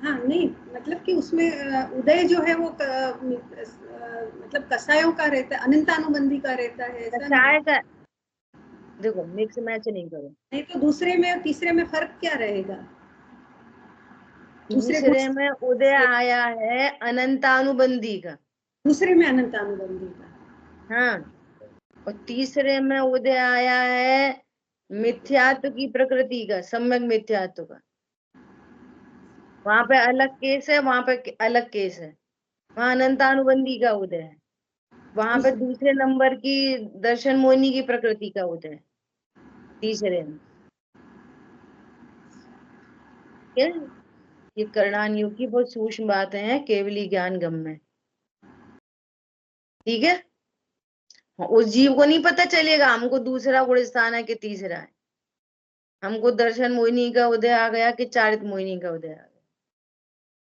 हाँ नहीं, मतलब कि उसमें उदय जो है वो मतलब कसायों का रहता है, अनंतानुबंधी का रहता है, ऐसा नहीं। कसाय का देखो मिक्स मैच नहीं करो। नहीं तो दूसरे में और तीसरे में फर्क क्या रहेगा? तीसरे में उदय आया है अनंतानुबंधी का। दूसरे में अनंतानुबंधी का। हाँ, और तीसरे में उदय आया है मिथ्यात्व की प्रकृति का, सम्यक मिथ्यात्व का। वहां पे अलग केस है, वहां पे अलग केस है। वहां अनंतानुबंधी का उदय है, वहां पे दूसरे नंबर की दर्शन मोहिनी की प्रकृति का उदय है तीसरे में। ये करणानियों की बहुत सूक्ष्म बातें हैं, केवली ज्ञान गम्य। ठीक है, उस जीव को नहीं पता चलेगा हमको दूसरा गुण स्थान है कि तीसरा है। हमको दर्शन मोहिनी का उदय आ गया कि चारित्र मोहिनी का उदय आ गया,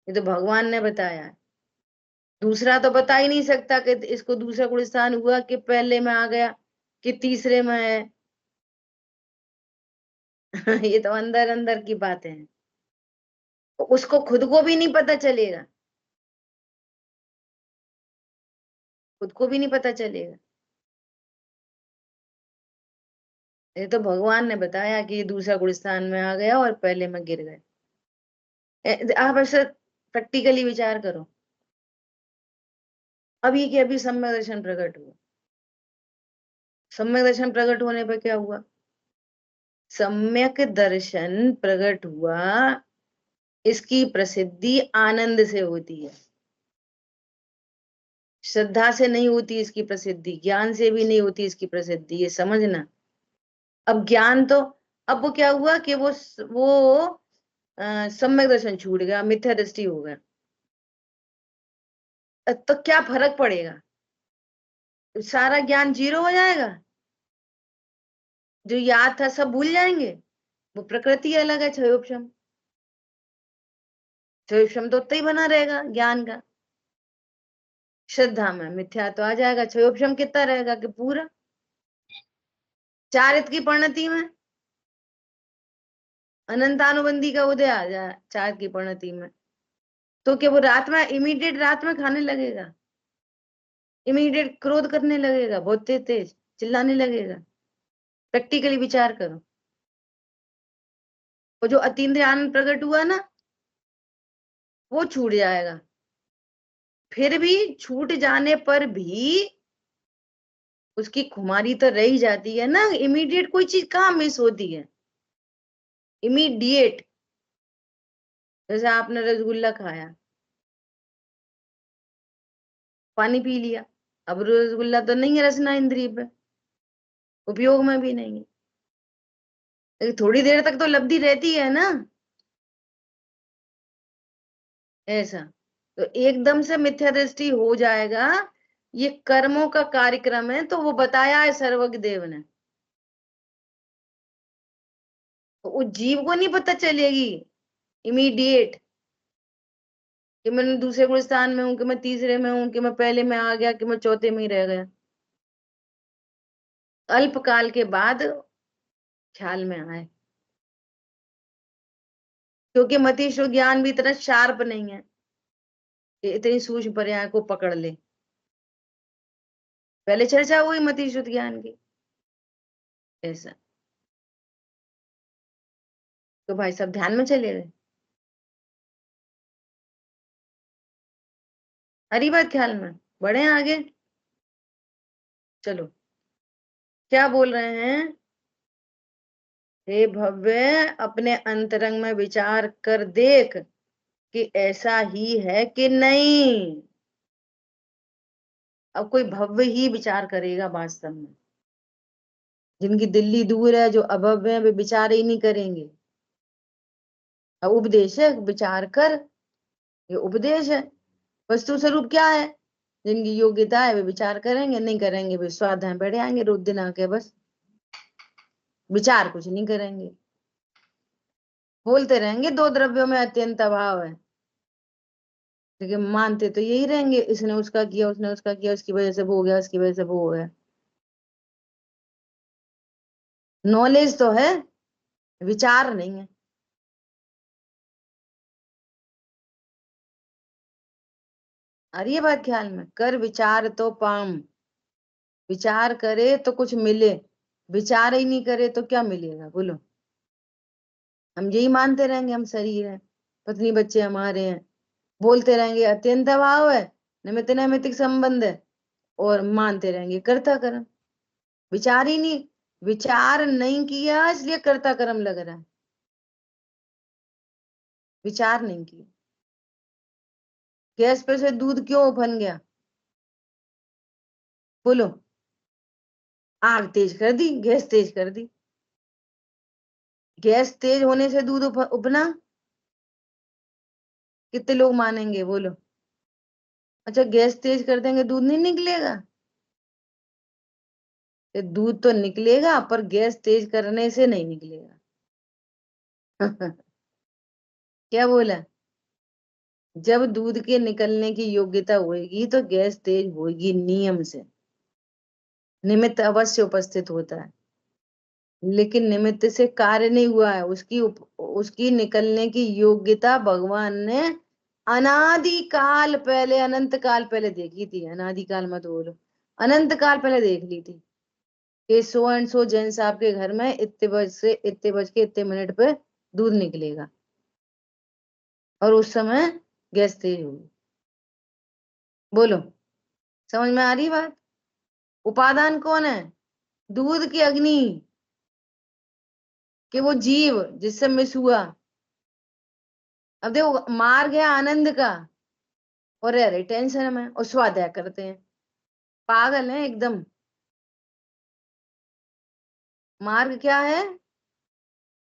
ये तो भगवान ने बताया है। दूसरा तो बता ही नहीं सकता कि इसको दूसरा गुण स्थान हुआ कि पहले में आ गया कि तीसरे में है। ये तो अंदर अंदर की बातें हैं, तो उसको खुद को भी नहीं पता चलेगा, खुद को भी नहीं पता चलेगा। ये तो भगवान ने बताया कि ये दूसरा गुण स्थान में आ गया और पहले में गिर गए। आप ऐसे प्रैक्टिकली विचार करो। अभी के अभी सम्यक दर्शन प्रकट हुआ, सम्यक दर्शन प्रकट होने पर क्या हुआ? सम्यक दर्शन प्रकट हुआ, इसकी प्रसिद्धि आनंद से होती है, श्रद्धा से नहीं होती इसकी प्रसिद्धि, ज्ञान से भी नहीं होती इसकी प्रसिद्धि, ये समझना। अब ज्ञान तो, अब वो क्या हुआ कि वो सम्यक दर्शन छूट गया, मिथ्या दृष्टि हो गया, तो क्या फर्क पड़ेगा? सारा ज्ञान जीरो हो जाएगा, जो याद था सब भूल जाएंगे। वो प्रकृति अलग है, क्षयोपशम, क्षयोपशम तो उतना ही बना रहेगा ज्ञान का। श्रद्धा में मिथ्या तो आ जाएगा, क्षयोपशम कितना रहेगा कि पूरा। चारित्र की परिणति में अनंतानुबंधी का उदय आ जाए, चार की परिणति में, तो क्या वो रात में इमीडिएट रात में खाने लगेगा, इमीडिएट क्रोध करने लगेगा, बहुत तेज तेज चिल्लाने लगेगा? प्रैक्टिकली विचार करो। और जो अतीन्द्रिय आनंद प्रकट हुआ ना, वो छूट जाएगा। फिर भी छूट जाने पर भी उसकी खुमारी तो रही जाती है ना। इमीडिएट कोई चीज कहाँ मिस होती है? इमीडिएट, जैसे आपने रसगुल्ला खाया, पानी पी लिया, अब रसगुल्ला तो नहीं है रसना इंद्रिय पे, उपयोग में भी नहीं है, लेकिन थोड़ी देर तक तो लब्धि रहती है ना, ऐसा। तो एकदम से मिथ्या दृष्टि हो जाएगा। ये कर्मों का कार्यक्रम है, तो वो बताया है सर्वज्ञ देव ने, तो उस जीव को नहीं पता चलेगी इमीडिएट कि मैं दूसरे गुण स्थान में हूँ, कि मैं तीसरे में हूँ, कि मैं पहले में आ गया, कि मैं चौथे में ही रह गया। अल्पकाल के बाद ख्याल में आए, क्योंकि मतिष्व ज्ञान भी इतना शार्प नहीं है कि इतनी सूक्ष्म पर्याय को पकड़ ले। पहले चर्चा हुई मतिष्व ज्ञान की, ऐसा। तो भाई सब ध्यान में चले गए, हरी बात ख्याल में बढ़े आगे। चलो, क्या बोल रहे हैं? हे भव्य, अपने अंतरंग में विचार कर देख कि ऐसा ही है कि नहीं। अब कोई भव्य ही विचार करेगा वास्तव में, जिनकी दिल्ली दूर है, जो अभव्य है, वे विचार ही नहीं करेंगे। अब उपदेश है, विचार कर, ये उपदेश है। वस्तु स्वरूप क्या है? जिनकी योग्यता है वे विचार करेंगे, नहीं करेंगे वे स्वाध्याय बैठ आएंगे रोज दिन आके, बस विचार कुछ नहीं करेंगे, बोलते रहेंगे दो द्रव्यों में अत्यंत अभाव है, लेकिन मानते तो यही रहेंगे, इसने उसका किया, उसने उसका किया, उसकी वजह से वो हो गया, उसकी वजह से वो हो गया। नॉलेज तो है, विचार नहीं है। आ रही है बात ख्याल में? कर विचार तो पाम, विचार करे तो कुछ मिले, विचार ही नहीं करे तो क्या मिलेगा बोलो? हम यही मानते रहेंगे हम शरीर है, पत्नी बच्चे हमारे हैं, बोलते रहेंगे अत्यंत अभाव है, निमित्त नैमित्तिक संबंध है, और मानते रहेंगे कर्ता कर्म। विचार ही नहीं, विचार नहीं किया इसलिए कर्ता कर्म लग रहा है, विचार नहीं किया। गैस पे से दूध क्यों उफन गया बोलो? आग तेज कर दी, गैस तेज कर दी, गैस तेज होने से दूध उफना? कितने लोग मानेंगे बोलो? अच्छा गैस तेज कर देंगे दूध नहीं निकलेगा? ये दूध तो निकलेगा पर गैस तेज करने से नहीं निकलेगा। क्या बोला? जब दूध के निकलने की योग्यता होगी तो गैस तेज होगी नियम से, निमित्त अवश्य उपस्थित होता है, लेकिन निमित्त से कार्य नहीं हुआ है, उसकी निकलने की योग्यता भगवान ने अनादि काल पहले, अनंत काल पहले देखी थी। अनादि काल मत बोलो, अनंत काल पहले देख ली थी कि सो एंड सो जैन साहब के घर में इतने बज से इतने बज के इतने मिनट पे दूध निकलेगा, और उस समय गैस तेज होगी। बोलो समझ में आ रही बात? उपादान कौन है? दूध की अग्नि, कि वो जीव जिससे मिस हुआ। अब देखो मार्ग है आनंद का, और अरे टेंशन में और स्वाध्याय करते हैं, पागल है एकदम। मार्ग क्या है?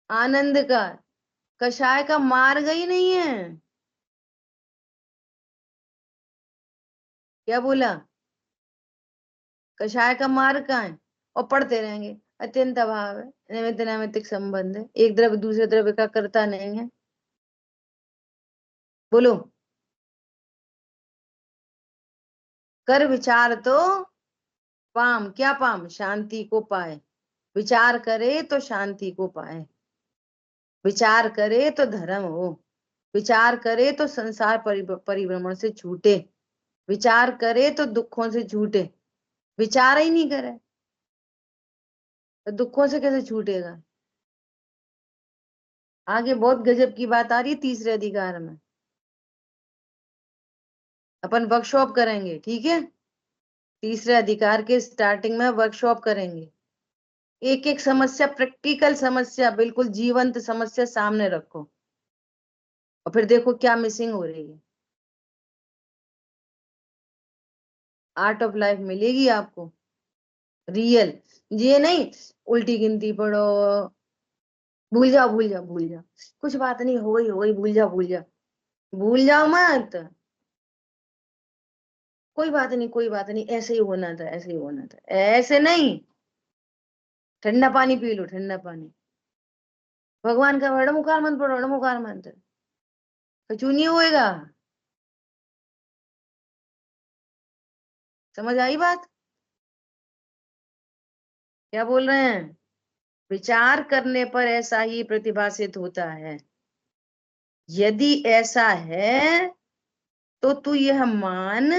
आनंद का, कषाय का मार्ग ही नहीं है। क्या बोला? कषाय का मार्ग कहाँ है? और पढ़ते रहेंगे अत्यंत अभाव है, निमित्त नैमित्तिक संबंध है, एक द्रव्य दूसरे द्रव्य का करता नहीं है। बोलो कर विचार तो पाम, क्या पाम? शांति को पाए, विचार करे तो शांति को पाए, विचार करे तो धर्म हो, विचार करे तो संसार परिभ्रमण से छूटे, विचार करे तो दुखों से छूटे। विचार ही नहीं करे तो दुखों से कैसे छूटेगा? आगे बहुत गजब की बात आ रही है तीसरे अधिकार में, अपन वर्कशॉप करेंगे, ठीक है? तीसरे अधिकार के स्टार्टिंग में वर्कशॉप करेंगे, एक एक समस्या, प्रैक्टिकल समस्या, बिल्कुल जीवंत समस्या सामने रखो, और फिर देखो क्या मिसिंग हो रही है। आर्ट ऑफ लाइफ मिलेगी आपको, रियल। ये नहीं उल्टी गिनती पढ़ो, भूल जाओ भूल जाओ भूल जाओ, कुछ बात नहीं, हो गई भूल जाओ भूल जाओ, भूल जाओ मत, कोई बात नहीं कोई बात नहीं, ऐसे ही होना था, ऐसे ही होना था, ऐसे नहीं। ठंडा पानी पी लो, ठंडा पानी, भगवान का रणमुखार मंत्र पढ़ो, रणमुखार मंत्र, कुछ नहीं होएगा। समझ आई बात? क्या बोल रहे हैं? विचार करने पर ऐसा ही प्रतिभासित होता है। यदि ऐसा है तो तू यह मान,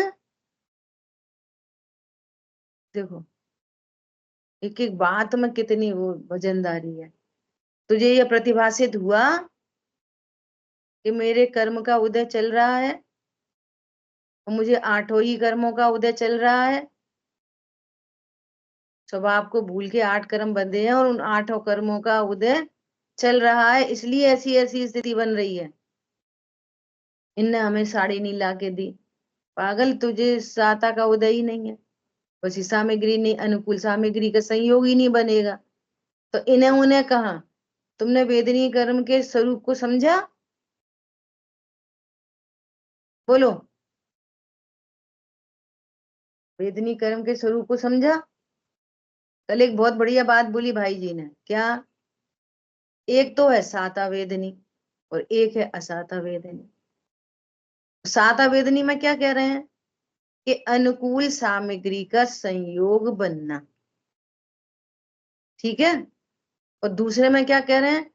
देखो एक एक बात में कितनी वो वजनदारी है। तुझे यह प्रतिभासित हुआ कि मेरे कर्म का उदय चल रहा है, और मुझे आठों ही कर्मों का उदय चल रहा है, स्वभाव को भूल के 8 कर्म बंधे हैं और उन 8 कर्मों का उदय चल रहा है, इसलिए ऐसी ऐसी स्थिति बन रही है। इनने हमें साड़ी नहीं ला के दी, पागल, तुझे साता का उदय ही नहीं है, वैसी सामग्री नहीं, अनुकूल सामग्री का संयोग ही नहीं बनेगा, तो इन्हें उन्हें कहा। तुमने वेदनीय कर्म के स्वरूप को समझा? बोलो, वेदनी कर्म के स्वरूप को समझा? कल एक बहुत बढ़िया बात बोली भाई जी ने, क्या? एक तो है साता वेदनी और एक है असाता वेदनी। साता वेदनी में क्या कह रहे हैं कि अनुकूल सामग्री का संयोग बनना, ठीक है। और दूसरे में क्या कह रहे हैं?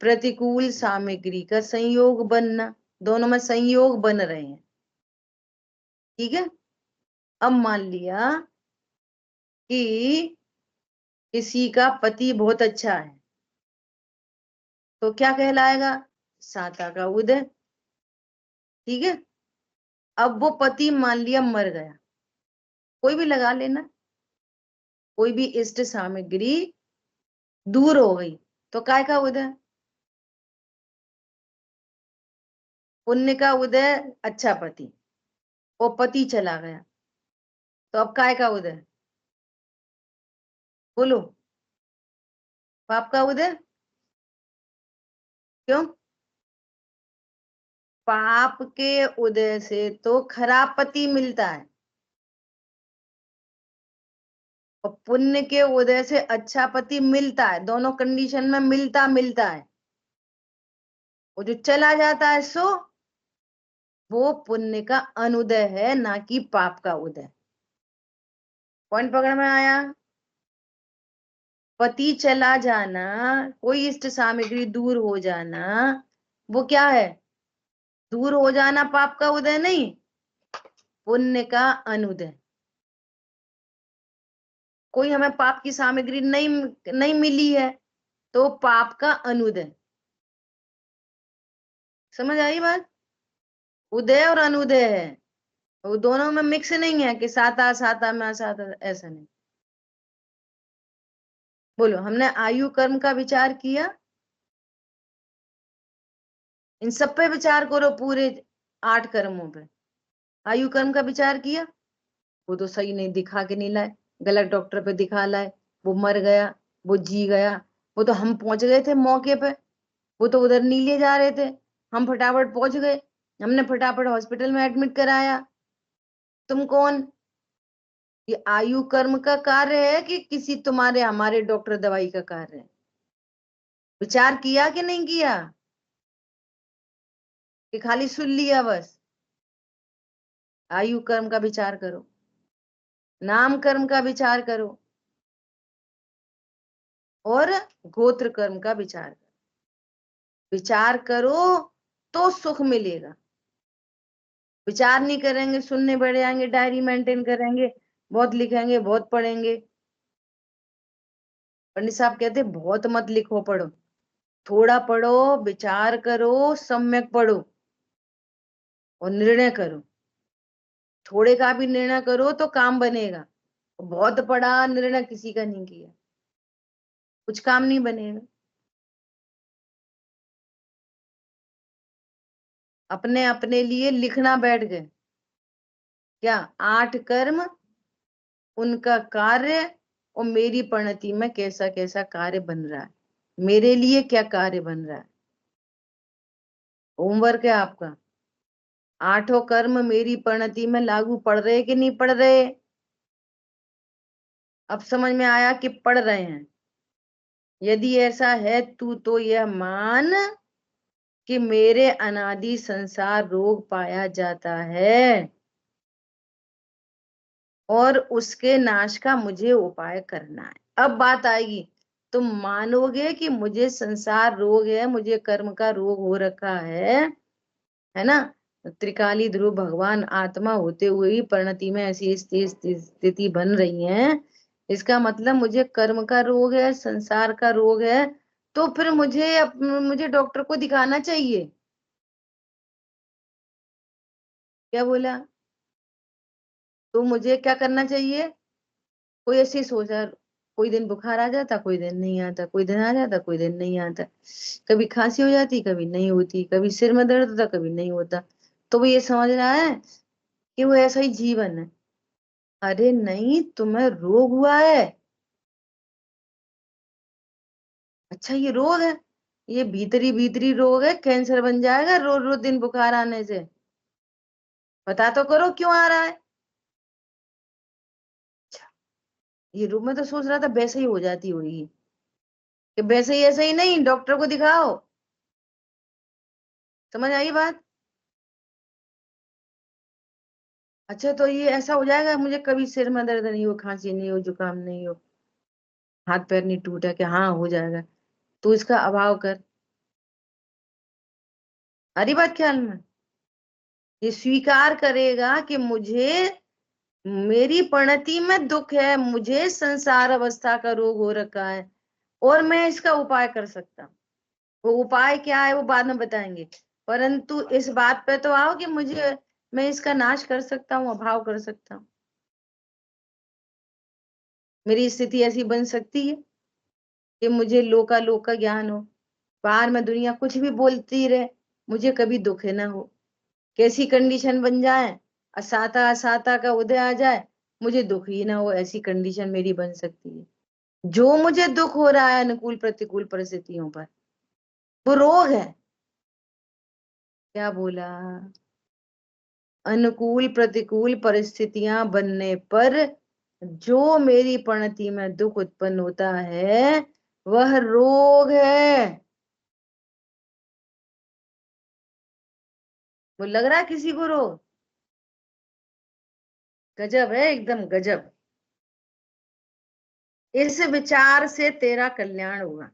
प्रतिकूल सामग्री का संयोग बनना। दोनों में संयोग बन रहे हैं, ठीक है। अब मान लिया कि किसी का पति बहुत अच्छा है, तो क्या कहलाएगा? साता का उदय, ठीक है। अब वो पति मान लिया मर गया, कोई भी लगा लेना, कोई भी इष्ट सामग्री दूर हो गई, तो काय का उदय? पुण्य का उदय, अच्छा पति। वो पति चला गया, तो अब काय का उदय? बोलो, पाप का उदय। क्यों? पाप के उदय से तो खराब पति मिलता है, और पुण्य के उदय से अच्छा पति मिलता है। दोनों कंडीशन में मिलता मिलता है। वो जो चला जाता है सो वो पुण्य का अनुदय है, ना कि पाप का उदय। पॉइंट पकड़ में आया? पति चला जाना, कोई इष्ट सामग्री दूर हो जाना, वो क्या है? दूर हो जाना पाप का उदय नहीं, पुण्य का अनुदय। कोई हमें पाप की सामग्री नहीं मिली है, तो पाप का अनुदय। समझ आई बात? उदय और अनुदय है, वो दोनों में मिक्स नहीं है कि साता साता में असाता, ऐसा नहीं। बोलो, हमने आयु कर्म का विचार किया, इन सब पे विचार करो, पूरे 8 कर्मों पे। आयु कर्म का विचार किया, वो तो सही नहीं, दिखा के नहीं लाए, गलत डॉक्टर पे दिखा लाए, वो मर गया, वो जी गया। वो तो हम पहुंच गए थे मौके पे, वो तो उधर नहीं ले जा रहे थे, हम फटाफट पहुंच गए, हमने फटाफट हॉस्पिटल में एडमिट कराया। तुम कौन? ये आयु कर्म का कार्य है कि किसी तुम्हारे हमारे डॉक्टर दवाई का कार्य है? विचार किया कि नहीं किया, कि खाली सुन लिया बस? आयु कर्म का विचार करो, नाम कर्म का विचार करो, और गोत्र कर्म का विचार करो। विचार करो तो सुख मिलेगा। विचार नहीं करेंगे, सुनने बैठ जाएंगे, डायरी मेंटेन करेंगे, बहुत लिखेंगे, बहुत पढ़ेंगे। पंडित साहब कहते बहुत मत लिखो पढ़ो, थोड़ा पढ़ो, विचार करो, सम्यक पढ़ो और निर्णय करो। थोड़े का भी निर्णय करो तो काम बनेगा, बहुत पढ़ा, निर्णय किसी का नहीं किया, कुछ काम नहीं बनेगा। अपने अपने लिए लिखना बैठ गए, क्या 8 कर्म, उनका कार्य, और मेरी परिणति में कैसा कैसा कार्य बन रहा है, मेरे लिए क्या कार्य बन रहा है। होमवर्क है आपका। 8 कर्म मेरी परिणति में लागू पड़ रहे कि नहीं पड़ रहे? अब समझ में आया कि पढ़ रहे हैं? यदि ऐसा है तू तो यह मान कि मेरे अनादि संसार रोग पाया जाता है, और उसके नाश का मुझे उपाय करना है। अब बात आएगी, तुम मानोगे कि मुझे संसार रोग है, मुझे कर्म का रोग हो रखा है ना? त्रिकाली ध्रुव भगवान आत्मा होते हुए ही परिणति में ऐसी स्थिति बन रही है, इसका मतलब मुझे कर्म का रोग है, संसार का रोग है, तो फिर मुझे डॉक्टर को दिखाना चाहिए। क्या बोला? तो मुझे क्या करना चाहिए? कोई ऐसी सोचा, कोई दिन बुखार आ जाता, कोई दिन नहीं आता, कोई दिन आ जाता, कोई दिन नहीं आता, कभी खांसी हो जाती, कभी नहीं होती, कभी सिर में दर्द होता, कभी नहीं होता, तो वो ये समझ रहा है कि वो ऐसा ही जीवन है। अरे नहीं, तुम्हें रोग हुआ है। अच्छा, ये रोग है, ये भीतरी भीतरी रोग है, कैंसर बन जाएगा रोज रोज दिन बुखार आने से। पता तो करो क्यों आ रहा है। ये रूप में तो सोच रहा था वैसे ही हो जाती होगी, कि वैसे ही ऐसे ही नहीं, डॉक्टर को दिखाओ। समझ आई बात? अच्छा, तो ये ऐसा हो जाएगा मुझे कभी सिर में दर्द नहीं हो, खांसी नहीं हो, जुकाम नहीं हो, हाथ पैर नहीं टूटा, कि हाँ हो जाएगा। तो इसका अभाव कर। हरी बात ख्याल में? ये स्वीकार करेगा कि मुझे, मेरी परिणति में दुख है, मुझे संसार अवस्था का रोग हो रखा है, और मैं इसका उपाय कर सकता हूँ। वो उपाय क्या है वो बाद में बताएंगे, परंतु इस बात पे तो आओ कि मुझे, मैं इसका नाश कर सकता हूँ, अभाव कर सकता हूँ। मेरी स्थिति ऐसी बन सकती है कि मुझे लोका लोक का ज्ञान हो, बाहर में दुनिया कुछ भी बोलती रहे, मुझे कभी दुख ना हो। कैसी कंडीशन बन जाए, असाता असाता का उदय आ जाए, मुझे दुख ही ना हो, ऐसी कंडीशन मेरी बन सकती है। जो मुझे दुख हो रहा है अनुकूल प्रतिकूल परिस्थितियों पर, वो रोग है। क्या बोला? अनुकूल प्रतिकूल परिस्थितियां बनने पर जो मेरी परिणति में दुख उत्पन्न होता है वह रोग है। वो लग रहा है किसी को रोग? गजब है, एकदम गजब। इस विचार से तेरा कल्याण होगा,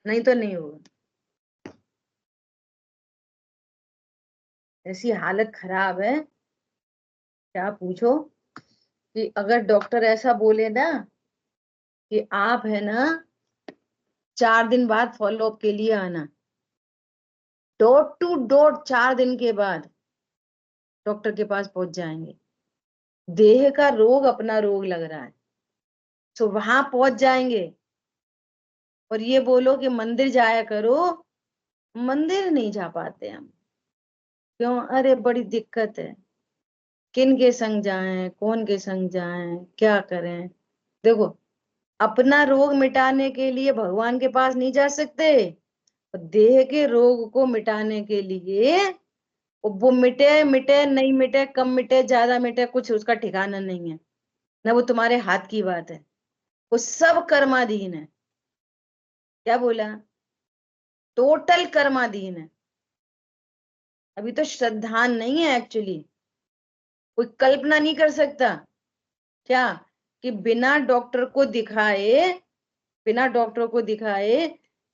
नहीं तो नहीं होगा। ऐसी हालत खराब है, क्या पूछो, कि अगर डॉक्टर ऐसा बोले ना कि आप है ना 4 दिन बाद फॉलोअप के लिए आना, डॉट टू डॉट 4 दिन के बाद डॉक्टर के पास पहुंच जाएंगे। देह का रोग अपना रोग लग रहा है, तो वहां पहुंच जाएंगे। और ये बोलो कि मंदिर जाया करो, मंदिर नहीं जा पाते हम। क्यों? अरे बड़ी दिक्कत है, किन के संग जाएं, कौन के संग जाएं, क्या करें। देखो, अपना रोग मिटाने के लिए भगवान के पास नहीं जा सकते, और देह के रोग को मिटाने के लिए वो मिटे मिटे नहीं मिटे, कम मिटे ज्यादा मिटे, कुछ उसका ठिकाना नहीं है ना, वो तुम्हारे हाथ की बात है, वो सब कर्माधीन है। क्या बोला? टोटल कर्माधीन है। अभी तो श्रद्धान नहीं है एक्चुअली। कोई कल्पना नहीं कर सकता क्या कि बिना डॉक्टर को दिखाए, बिना डॉक्टर को दिखाए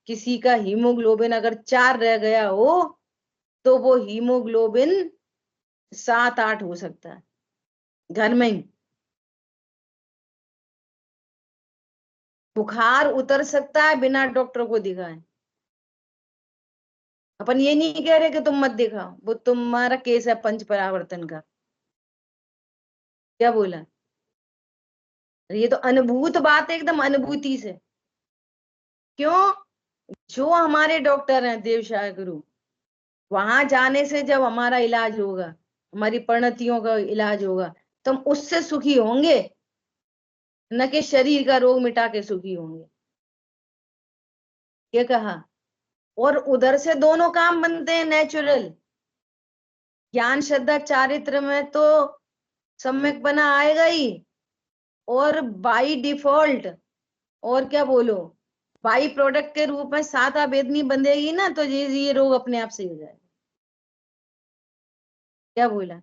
किसी का हीमोग्लोबिन अगर 4 रह गया हो तो वो हीमोग्लोबिन 7-8 हो सकता है घर में ही। बुखार उतर सकता है बिना डॉक्टर को दिखाए। अपन ये नहीं कह रहे कि तुम मत दिखाओ, वो तुम्हारा केस है पंच परावर्तन का। क्या बोला? ये तो अनुभूत बात है, एकदम अनुभूति से। क्यों? जो हमारे डॉक्टर हैं देवशाह गुरु, वहां जाने से जब हमारा इलाज होगा, हमारी परिणतियों का इलाज होगा, तो हम उससे सुखी होंगे, न कि शरीर का रोग मिटा के सुखी होंगे। क्या कहा? और उधर से दोनों काम बनते हैं नेचुरल। ज्ञान श्रद्धा चारित्र में तो सम्यक बना आएगा ही, और बाई डिफॉल्ट, और क्या बोलो, बाई प्रोडक्ट के रूप में साता वेदनी बंधेगी ना, तो ये रोग अपने आप से हो जाएगा। क्या बोला?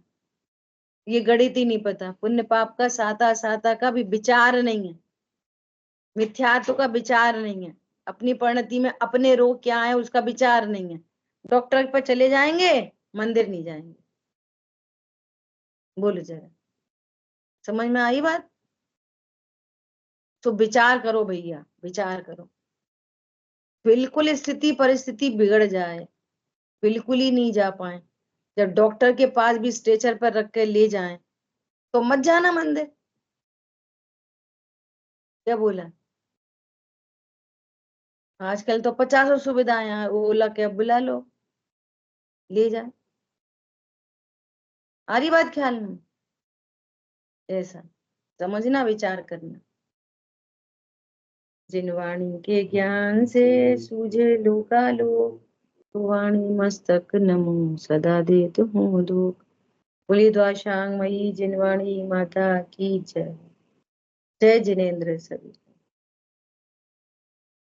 ये गणित ही नहीं पता, पुण्य पाप का साता साता का भी विचार नहीं है, मिथ्यात्व का विचार नहीं है, अपनी परिणति में अपने रोग क्या है उसका विचार नहीं है। डॉक्टर पर चले जाएंगे, मंदिर नहीं जाएंगे। बोलो जरा, समझ में आई बात? तो विचार करो भैया, विचार करो। बिल्कुल स्थिति परिस्थिति बिगड़ जाए, बिल्कुल ही नहीं जा पाए, जब डॉक्टर के पास भी स्ट्रेचर पर रख के ले जाएं, तो मत जाना मंदिर। क्या बोला? आजकल तो 50 सुविधाएं हैं, ओला कैब बुला लो, ले जाए। आ रही बात ख्याल में? ऐसा समझना, विचार करना। जिन वाणी के ज्ञान से सूझे लोका लोक, तो वाणी मस्तक नमो सदा देत हूँ दुख। बोलिए द्वाशांग मयी जिनवाणी माता की जय। जय जिनेन्द्र सभी।